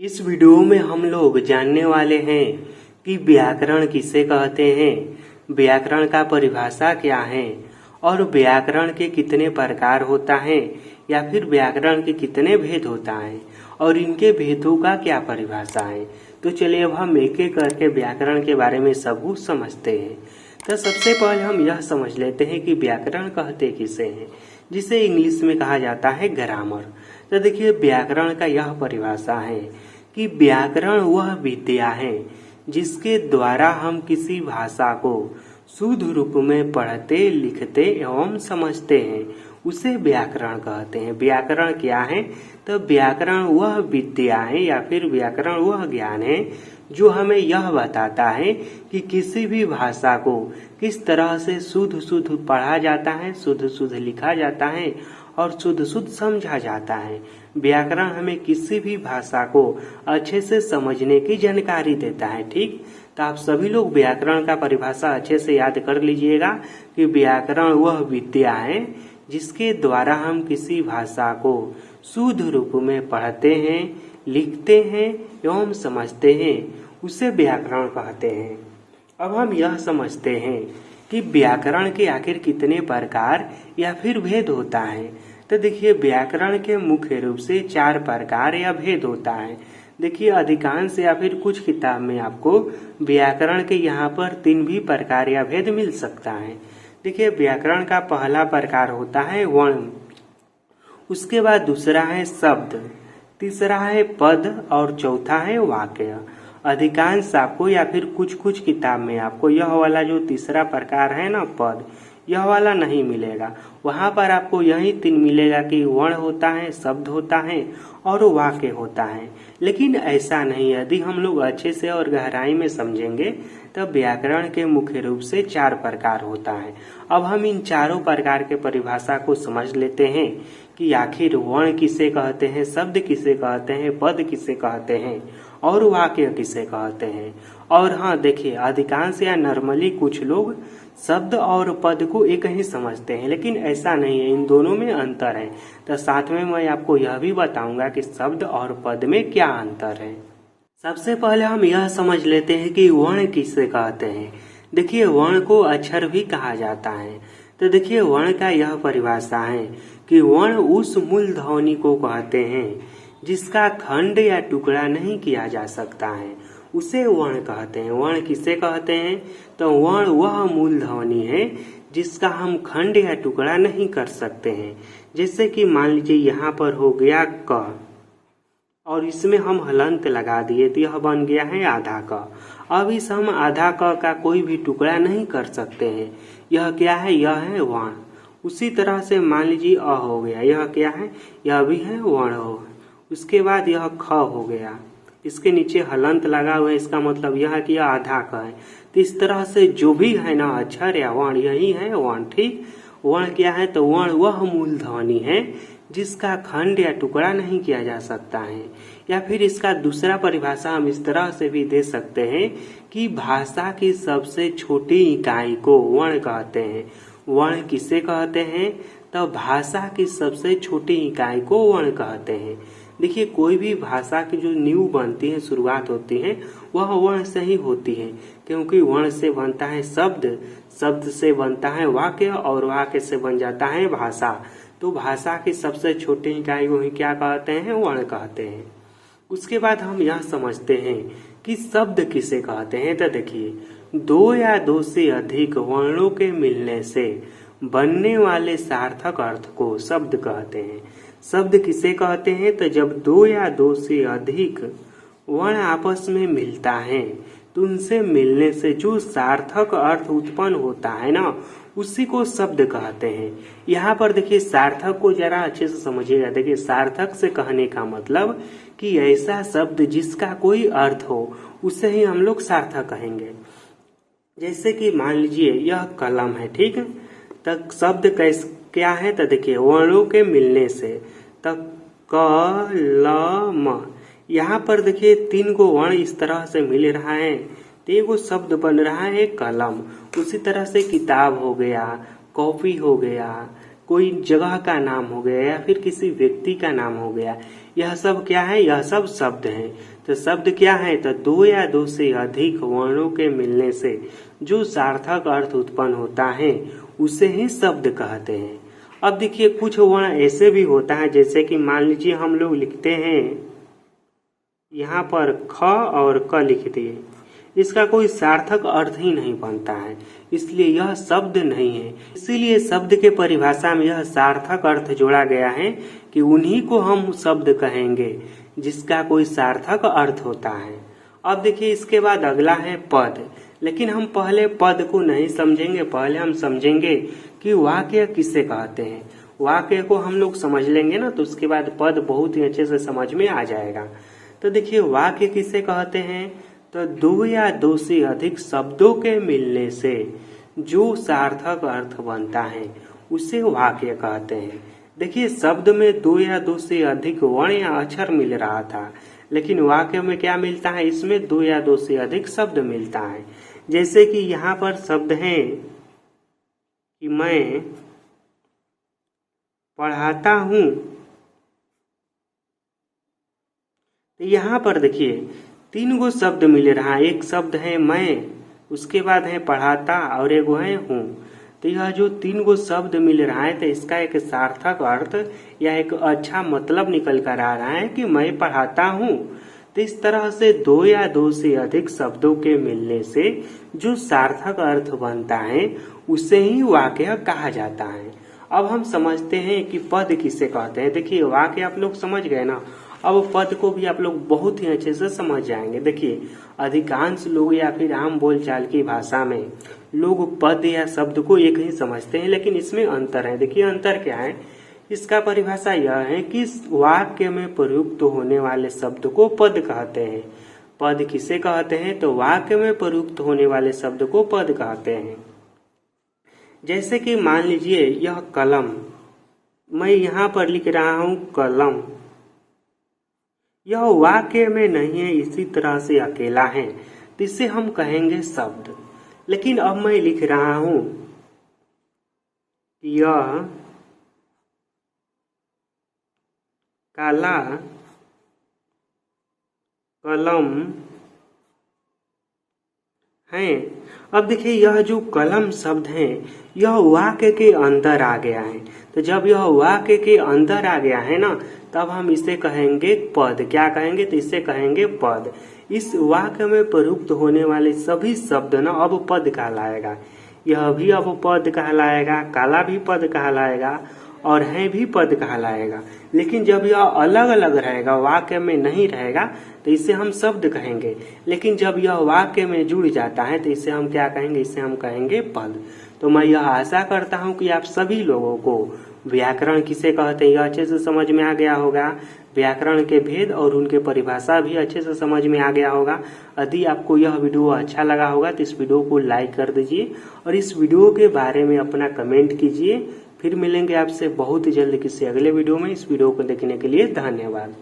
इस वीडियो में हम लोग जानने वाले हैं कि व्याकरण किसे कहते हैं, व्याकरण का परिभाषा क्या है और व्याकरण के कितने प्रकार होता है या फिर व्याकरण के कितने भेद होता है और इनके भेदों का क्या परिभाषा है। तो चलिए अब हम एक एक करके व्याकरण के बारे में सब कुछ समझते हैं। तो सबसे पहले हम यह समझ लेते हैं कि व्याकरण कहते किसे हैं, जिसे इंग्लिश में कहा जाता है ग्रामर। तो देखिए व्याकरण का यह परिभाषा है कि व्याकरण वह विद्या है जिसके द्वारा हम किसी भाषा को शुद्ध रूप में पढ़ते, लिखते एवं समझते हैं, उसे व्याकरण कहते हैं। व्याकरण क्या है? तो व्याकरण वह विद्या है या फिर व्याकरण वह ज्ञान है जो हमें यह बताता है कि किसी भी भाषा को किस तरह से शुद्ध शुद्ध पढ़ा जाता है, शुद्ध शुद्ध लिखा जाता है और शुद्ध शुद्ध समझा जाता है। व्याकरण हमें किसी भी भाषा को अच्छे से समझने की जानकारी देता है। ठीक, तो आप सभी लोग व्याकरण का परिभाषा अच्छे से याद कर लीजिएगा कि व्याकरण वह विद्या है जिसके द्वारा हम किसी भाषा को शुद्ध रूप में पढ़ते हैं, लिखते हैं एवं समझते हैं, उसे व्याकरण कहते हैं। अब हम यह समझते हैं कि व्याकरण के आखिर कितने प्रकार या फिर भेद होता है। तो देखिए व्याकरण के मुख्य रूप से 4 प्रकार या भेद होता है। देखिए अधिकांश या फिर कुछ किताब में आपको व्याकरण के यहाँ पर 3 भी प्रकार या भेद मिल सकता है। देखिए व्याकरण का पहला प्रकार होता है वर्ण, उसके बाद दूसरा है शब्द, तीसरा है पद और चौथा है वाक्य। अधिकांश आपको या फिर कुछ कुछ किताब में आपको यह वाला जो तीसरा प्रकार है ना पद, यह वाला नहीं मिलेगा। वहाँ पर आपको यही 3 मिलेगा कि वर्ण होता है, शब्द होता है और वाक्य होता है। लेकिन ऐसा नहीं, यदि हम लोग अच्छे से और गहराई में समझेंगे तब व्याकरण के मुख्य रूप से 4 प्रकार होता है। अब हम इन चारों प्रकार के परिभाषा को समझ लेते हैं कि आखिर वर्ण किसे कहते हैं, शब्द किसे कहते हैं, पद किसे कहते हैं और वाक्य किसे कहते हैं। और हाँ देखिए अधिकांश या नॉर्मली कुछ लोग शब्द और पद को एक ही समझते हैं, लेकिन ऐसा नहीं है, इन दोनों में अंतर है। तो साथ में मैं आपको यह भी बताऊंगा कि शब्द और पद में क्या अंतर है। सबसे पहले हम यह समझ लेते हैं कि वर्ण किसे कहते हैं। देखिए वर्ण को अक्षर भी कहा जाता है। तो देखिए वर्ण का यह परिभाषा है कि वर्ण उस मूल ध्वनि को कहते हैं जिसका खंड या टुकड़ा नहीं किया जा सकता है, उसे वर्ण कहते हैं। वर्ण किसे कहते हैं? तो वर्ण वह मूल ध्वनि है जिसका हम खंड या टुकड़ा नहीं कर सकते हैं। जैसे कि मान लीजिए यहाँ पर हो गया क और इसमें हम हलंत लगा दिए तो यह बन गया है आधा क। अब इस हम आधा क का कोई भी टुकड़ा नहीं कर सकते हैं। यह क्या है? यह है वर्ण। उसी तरह से मान लीजिए अ हो गया, यह क्या है? यह भी है वर्ण हो। उसके बाद यह ख हो गया, इसके नीचे हलंत लगा हुआ है, इसका मतलब यह है कि यह आधा क है। तो इस तरह से जो भी है ना अक्षर या वर्ण, यही है वर्ण। ठीक, वर्ण क्या है? तो वर्ण वह मूल ध्वनि है जिसका खंड या टुकड़ा नहीं किया जा सकता है। या फिर इसका दूसरा परिभाषा हम इस तरह से भी दे सकते हैं कि भाषा की सबसे छोटी इकाई को वर्ण कहते हैं। वर्ण किसे कहते हैं? तो भाषा की सबसे छोटी इकाई को वर्ण कहते हैं। देखिए कोई भी भाषा की जो नींव बनती है, शुरुआत होती है, वह वर्ण से ही होती है, क्योंकि वर्ण से बनता है शब्द, शब्द से बनता है वाक्य और वाक्य से बन जाता है भाषा। तो भाषा की सबसे छोटी इकाई को ही क्या कहते हैं? वर्ण कहते हैं। उसके बाद हम यह समझते हैं कि शब्द किसे कहते हैं। तो देखिए 2 या 2 से अधिक वर्णों के मिलने से बनने वाले सार्थक अर्थ को शब्द कहते हैं। शब्द किसे कहते हैं? तो जब 2 या 2 से अधिक वर्ण आपस में मिलता है तो उनसे मिलने से जो सार्थक अर्थ उत्पन्न होता है ना, उसी को शब्द कहते हैं। यहाँ पर देखिए सार्थक को जरा अच्छे से समझिएगा। देखिए सार्थक से कहने का मतलब कि ऐसा शब्द जिसका कोई अर्थ हो, उसे ही हम लोग सार्थक कहेंगे। जैसे कि मान लीजिए यह कलम है, ठीक है, तब शब्द क्या है? तो देखिए वर्णों के मिलने से, तब कलम, यहाँ पर देखिए 3 को वर्ण इस तरह से मिल रहा है तो एगो शब्द बन रहा है कलम। उसी तरह से किताब हो गया, कॉपी हो गया, कोई जगह का नाम हो गया या फिर किसी व्यक्ति का नाम हो गया, यह सब क्या है, यह सब शब्द हैं। तो शब्द क्या है, तो दो या दो से अधिक वर्णों के मिलने से जो सार्थक अर्थ उत्पन्न होता है उसे ही शब्द कहते हैं। अब देखिए कुछ वर्ण ऐसे भी होता है, जैसे कि मान लीजिए हम लोग लिखते हैं यहाँ पर ख और क लिख दिए, इसका कोई सार्थक अर्थ ही नहीं बनता है, इसलिए यह शब्द नहीं है। इसीलिए शब्द के परिभाषा में यह सार्थक अर्थ जोड़ा गया है कि उन्हीं को हम शब्द कहेंगे जिसका कोई सार्थक अर्थ होता है। अब देखिए इसके बाद अगला है पद, लेकिन हम पहले पद को नहीं समझेंगे, पहले हम समझेंगे कि वाक्य किसे कहते हैं। वाक्य को हम लोग समझ लेंगे ना, तो उसके बाद पद बहुत ही अच्छे से समझ में आ जाएगा। तो देखिए वाक्य किसे कहते हैं, तो दो या दो से अधिक शब्दों के मिलने से जो सार्थक अर्थ बनता है उसे वाक्य कहते हैं। देखिए शब्द में दो या दो से अधिक वर्ण या अक्षर मिल रहा था, लेकिन वाक्य में क्या मिलता है, इसमें दो या दो से अधिक शब्द मिलता है। जैसे कि यहाँ पर शब्द है कि मैं पढ़ाता हूँ, तो यहाँ पर देखिए तीन गो शब्द मिल रहा है। एक शब्द है मैं, उसके बाद है पढ़ाता और एक है हूँ। तो यह जो तीन गो शब्द मिल रहा है, तो इसका एक सार्थक अर्थ या एक अच्छा मतलब निकल कर आ रहा है कि मैं पढ़ाता हूँ। तो इस तरह से दो या दो से अधिक शब्दों के मिलने से जो सार्थक अर्थ बनता है उसे ही वाक्य कहा जाता है। अब हम समझते हैं कि पद किसे कहते हैं। देखिए वाक्य आप लोग समझ गए ना, अब पद को भी आप लोग बहुत ही अच्छे से समझ जाएंगे। देखिए अधिकांश लोग या फिर आम बोलचाल की भाषा में लोग पद या शब्द को एक ही समझते हैं, लेकिन इसमें अंतर है। देखिए अंतर क्या है, इसका परिभाषा यह है कि वाक्य में प्रयुक्त होने वाले शब्द को पद कहते हैं। पद किसे कहते हैं, तो वाक्य में प्रयुक्त होने वाले शब्द को पद कहते हैं। जैसे कि मान लीजिए यह कलम, मैं यहाँ पर लिख रहा हूँ कलम, यह वाक्य में नहीं है, इसी तरह से अकेला है, तो इसे हम कहेंगे शब्द। लेकिन अब मैं लिख रहा हूँ यह काला कलम है। अब देखिए यह जो कलम शब्द है यह वाक्य के अंदर आ गया है। तो जब यह वाक्य के अंदर आ गया है ना, तब हम इसे कहेंगे पद। क्या कहेंगे, तो इसे कहेंगे पद। इस वाक्य में प्रयुक्त होने वाले सभी शब्द ना अब पद कहलाएगा। यह भी अब पद कहलाएगा, काला भी पद कहलाएगा और है भी पद कहलाएगा। लेकिन जब यह अलग अलग रहेगा, वाक्य में नहीं रहेगा, तो इसे हम शब्द कहेंगे। लेकिन जब यह वाक्य में जुड़ जाता है तो इसे हम क्या कहेंगे, इसे हम कहेंगे पद। तो मैं यह आशा करता हूं कि आप सभी लोगों को व्याकरण किसे कहते हैं यह अच्छे से समझ में आ गया होगा। व्याकरण के भेद और उनके परिभाषा भी अच्छे से समझ में आ गया होगा। यदि आपको यह वीडियो अच्छा लगा होगा तो इस वीडियो को लाइक कर दीजिए और इस वीडियो के बारे में अपना कमेंट कीजिए। फिर मिलेंगे आपसे बहुत जल्द किसी अगले वीडियो में। इस वीडियो को देखने के लिए धन्यवाद।